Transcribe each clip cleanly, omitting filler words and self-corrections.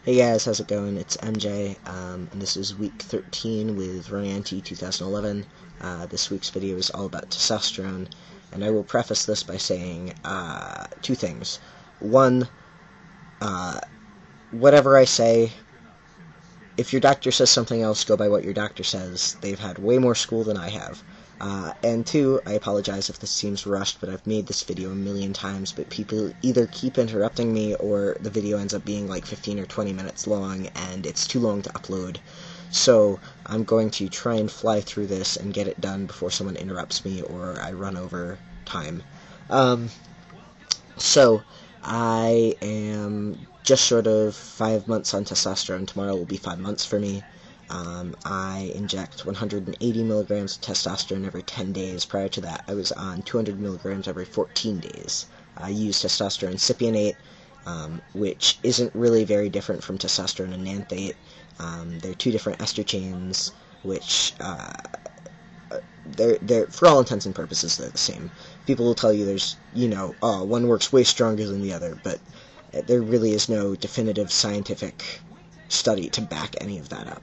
Hey guys, how's it going? It's MJ, and this is week 13 with Ronianti 2011. This week's video is all about testosterone, and I will preface this by saying two things. One, whatever I say, if your doctor says something else, go by what your doctor says. They've had way more school than I have. And two, I apologize if this seems rushed, but I've made this video a million times, but people either keep interrupting me or the video ends up being like 15 or 20 minutes long, and it's too long to upload. So I'm going to try and fly through this and get it done before someone interrupts me or I run over time. So I am just short of 5 months on testosterone. Tomorrow will be 5 months for me. I inject 180 milligrams of testosterone every 10 days. Prior to that, I was on 200 milligrams every 14 days. I use testosterone cypionate, which isn't really very different from testosterone enanthate. They're two different ester chains, which they're for all intents and purposes they're the same. People will tell you there's one works way stronger than the other, but there really is no definitive scientific study to back any of that up.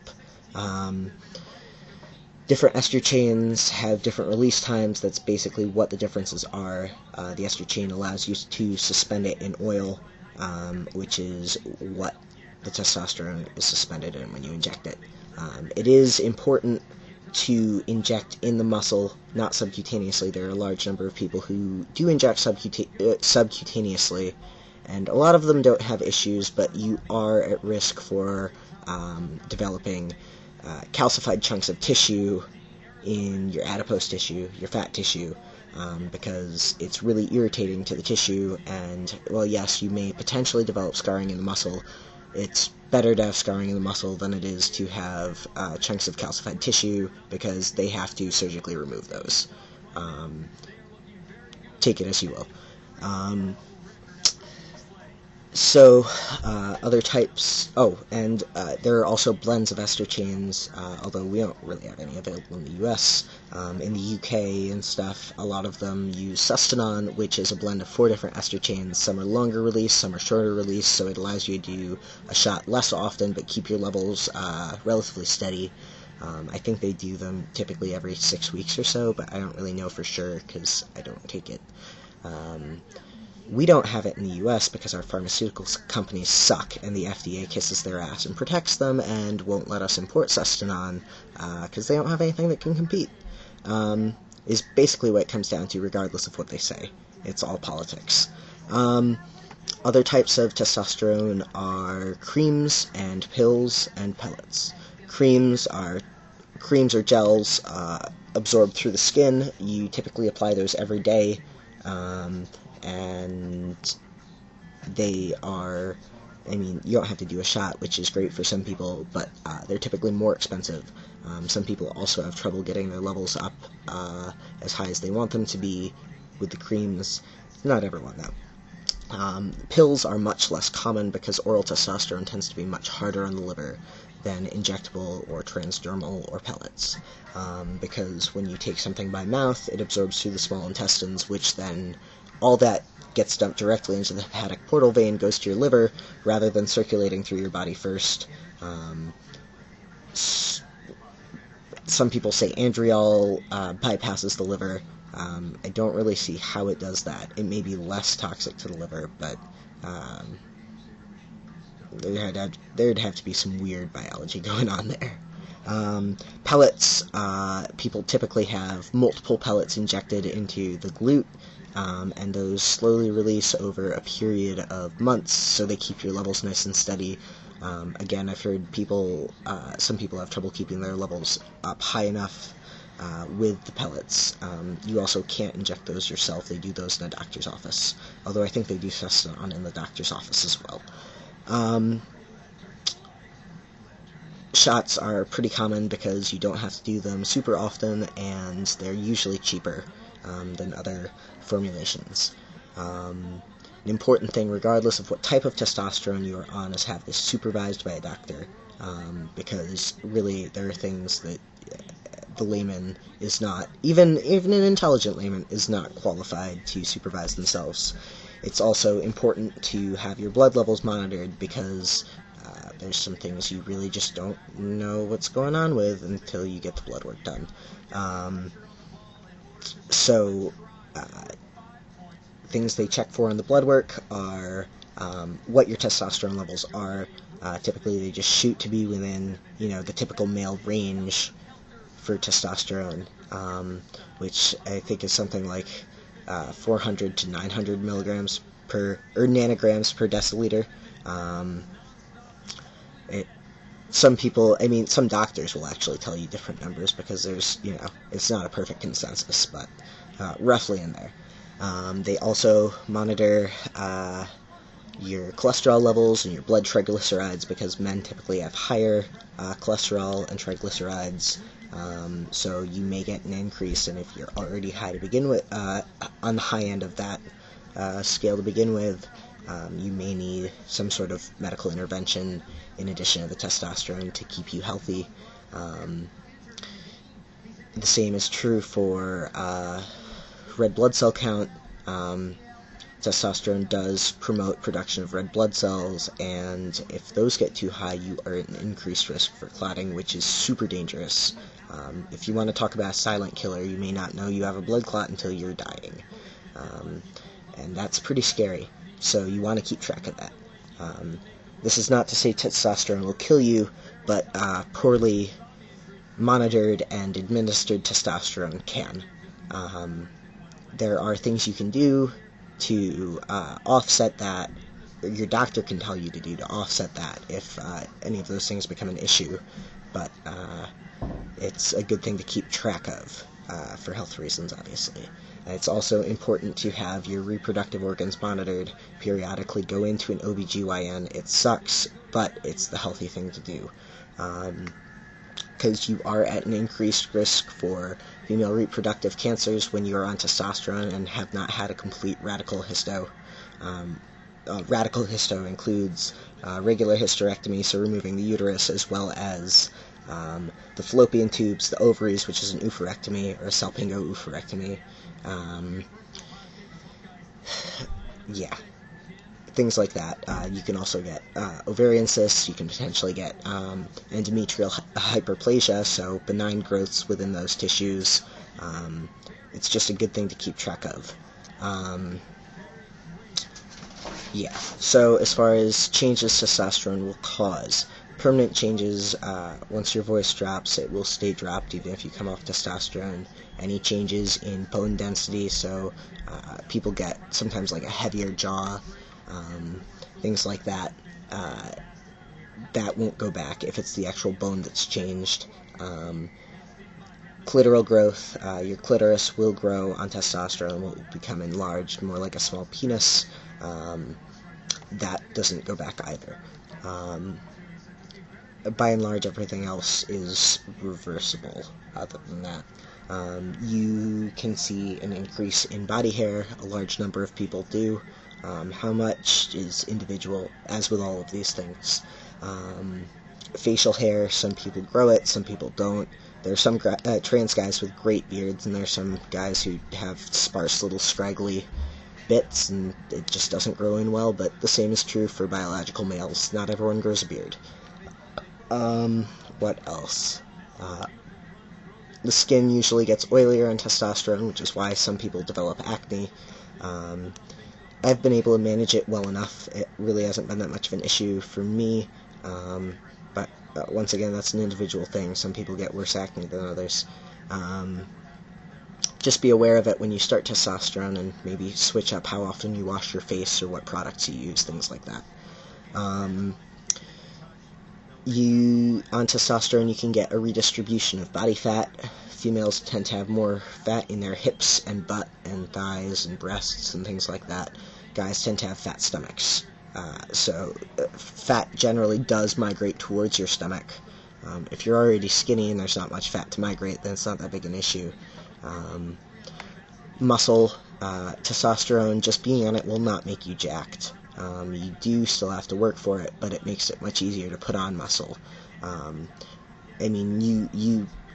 Different ester chains have different release times. That's basically what the differences are. The ester chain allows you to suspend it in oil, which is what the testosterone is suspended in when you inject it. It is important to inject in the muscle, not subcutaneously. There are a large number of people who do inject subcutaneously, and a lot of them don't have issues, but you are at risk for developing calcified chunks of tissue in your adipose tissue, your fat tissue, because it's really irritating to the tissue, and, well, yes, you may potentially develop scarring in the muscle. It's better to have scarring in the muscle than it is to have chunks of calcified tissue, because they have to surgically remove those. Take it as you will. Other types, and there are also blends of ester chains, although we don't really have any available in the US. In the UK and stuff, a lot of them use sustanon, which is a blend of 4 different ester chains. Some are longer release, some are shorter release, so it allows you to do a shot less often, but keep your levels relatively steady. I think they do them typically every 6 weeks or so, but I don't really know for sure, because I don't take it. We don't have it in the US because our pharmaceutical companies suck, and the FDA kisses their ass and protects them and won't let us import sustanon because they don't have anything that can compete, is basically what it comes down to, regardless of what they say. It's all politics. Other types of testosterone are creams and pills and pellets. Creams are gels absorbed through the skin. You typically apply those every day. And they are, you don't have to do a shot, which is great for some people, but they're typically more expensive. Some people also have trouble getting their levels up as high as they want them to be with the creams. Not everyone, though. Pills are much less common because oral testosterone tends to be much harder on the liver than injectable or transdermal or pellets. Because when you take something by mouth, it absorbs through the small intestines, which then all that gets dumped directly into the hepatic portal vein, goes to your liver, rather than circulating through your body first. Some people say andriol bypasses the liver. I don't really see how it does that. It may be less toxic to the liver, but there'd have to be some weird biology going on there. Pellets, people typically have multiple pellets injected into the glute, and those slowly release over a period of months, so they keep your levels nice and steady. Again, I've heard some people have trouble keeping their levels up high enough with the pellets. You also can't inject those yourself. They do those in a doctor's office, although I think they do sustanon in the doctor's office as well. Shots are pretty common because you don't have to do them super often, and they're usually cheaper than other formulations. An important thing, regardless of what type of testosterone you are on, is have this supervised by a doctor, because really there are things that the layman is not, even an intelligent layman is not qualified to supervise themselves. It's also important to have your blood levels monitored because There's some things you really just don't know what's going on with until you get the blood work done. So things they check for in the blood work are what your testosterone levels are. Typically, they just shoot to be within, the typical male range for testosterone, which I think is something like 400 to 900 milligrams or nanograms per deciliter. Some people, some doctors will actually tell you different numbers because there's, it's not a perfect consensus, but roughly in there. They also monitor your cholesterol levels and your blood triglycerides because men typically have higher cholesterol and triglycerides, so you may get an increase, and if you're already high to begin with, on the high end of that scale to begin with, you may need some sort of medical intervention in addition to the testosterone to keep you healthy. The same is true for red blood cell count. Testosterone does promote production of red blood cells, and if those get too high, you are at an increased risk for clotting, which is super dangerous. If you want to talk about a silent killer, you may not know you have a blood clot until you're dying. And that's pretty scary, so you want to keep track of that. This is not to say testosterone will kill you, but poorly monitored and administered testosterone can. There are things you can do to offset that, or your doctor can tell you to do to offset that if any of those things become an issue, but it's a good thing to keep track of for health reasons, obviously. It's also important to have your reproductive organs monitored periodically. Go into an OBGYN. It sucks, but it's the healthy thing to do. Because you are at an increased risk for female reproductive cancers when you are on testosterone and have not had a complete radical hysto. Radical hysto includes regular hysterectomy, so removing the uterus, as well as the fallopian tubes, the ovaries, which is an oophorectomy, or a salpingo oophorectomy. Things like that. You can also get ovarian cysts. You can potentially get endometrial hyperplasia, so benign growths within those tissues. It's just a good thing to keep track of. So as far as changes testosterone will cause, permanent changes, once your voice drops, it will stay dropped even if you come off testosterone. Any changes in bone density, so people get sometimes like a heavier jaw, things like that, that won't go back if it's the actual bone that's changed. Clitoral growth, your clitoris will grow on testosterone, will become enlarged, more like a small penis. That doesn't go back either. By and large, everything else is reversible other than that. You can see an increase in body hair. A large number of people do. How much is individual, as with all of these things. Facial hair, some people grow it, some people don't. There are some trans guys with great beards, and there are some guys who have sparse little scraggly bits, and it just doesn't grow in well, but the same is true for biological males. Not everyone grows a beard. What else? The skin usually gets oilier on testosterone, which is why some people develop acne. I've been able to manage it well enough. It really hasn't been that much of an issue for me, but once again, that's an individual thing. Some people get worse acne than others. Just be aware of it when you start testosterone, and maybe switch up how often you wash your face or what products you use, things like that. On testosterone, you can get a redistribution of body fat. Females tend to have more fat in their hips and butt and thighs and breasts and things like that. Guys tend to have fat stomachs. So fat generally does migrate towards your stomach. If you're already skinny and there's not much fat to migrate, then it's not that big an issue. Muscle, testosterone, just being on it will not make you jacked. You do still have to work for it, but it makes it much easier to put on muscle.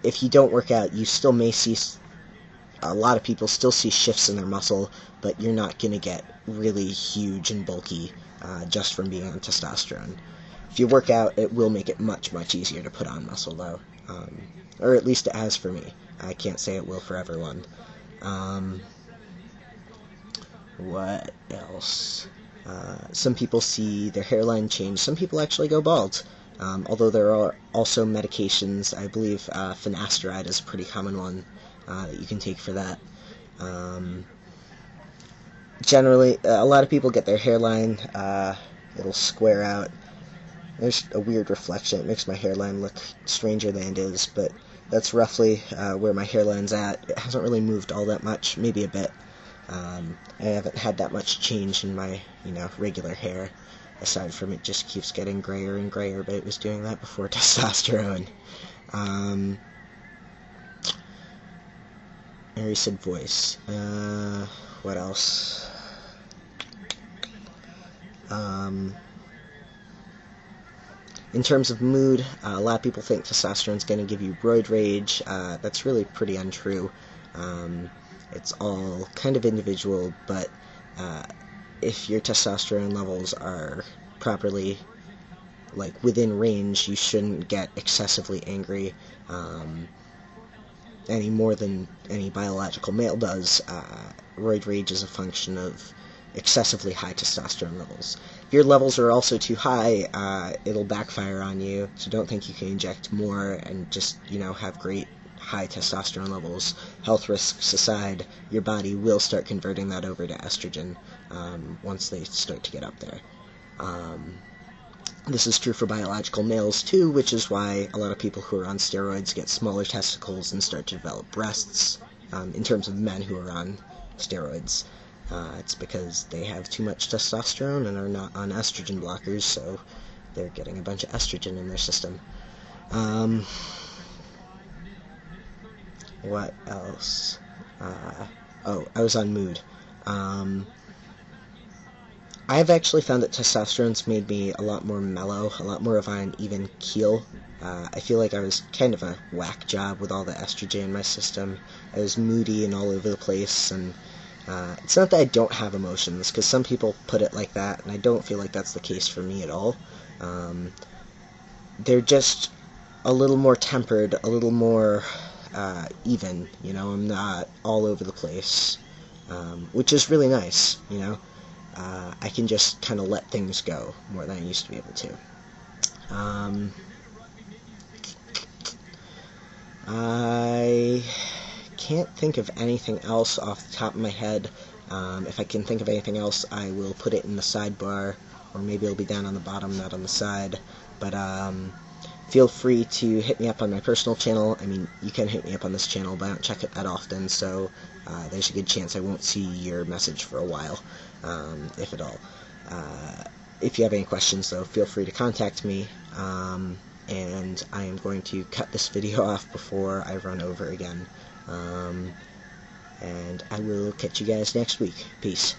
If you don't work out, you still may see, a lot of people still see shifts in their muscle, but you're not going to get really huge and bulky just from being on testosterone. If you work out, it will make it much, much easier to put on muscle, though. Or at least it has for me. I can't say it will for everyone. What else? Some people see their hairline change. Some people actually go bald. Although there are also medications. I believe finasteride is a pretty common one that you can take for that. Generally, a lot of people get their hairline, it'll square out. There's a weird reflection. It makes my hairline look stranger than it is, but that's roughly where my hairline's at. It hasn't really moved all that much, maybe a bit. I haven't had that much change in my, regular hair, aside from it just keeps getting grayer and grayer, but it was doing that before testosterone. I already said voice. What else? In terms of mood, a lot of people think testosterone's going to give you roid rage. That's really pretty untrue. It's all kind of individual, but if your testosterone levels are properly, within range, you shouldn't get excessively angry any more than any biological male does. Roid rage is a function of excessively high testosterone levels. If your levels are also too high, it'll backfire on you, so don't think you can inject more and just, have great high testosterone levels. Health risks aside, your body will start converting that over to estrogen once they start to get up there. This is true for biological males too, which is why a lot of people who are on steroids get smaller testicles and start to develop breasts. In terms of men who are on steroids, it's because they have too much testosterone and are not on estrogen blockers, so they're getting a bunch of estrogen in their system. What else? I was on mood. I've actually found that testosterone's made me a lot more mellow, a lot more of an even keel. I feel like I was kind of a whack job with all the estrogen in my system. I was moody and all over the place, and it's not that I don't have emotions, because some people put it like that, and I don't feel like that's the case for me at all. They're just a little more tempered, a little more even, I'm not all over the place, which is really nice, I can just kind of let things go more than I used to be able to. I can't think of anything else off the top of my head. If I can think of anything else, I will put it in the sidebar, or maybe it'll be down on the bottom, not on the side. But feel free to hit me up on my personal channel. I mean, you can hit me up on this channel, but I don't check it that often, so there's a good chance I won't see your message for a while, if at all. If you have any questions, though, feel free to contact me, and I am going to cut this video off before I run over again, and I will catch you guys next week. Peace.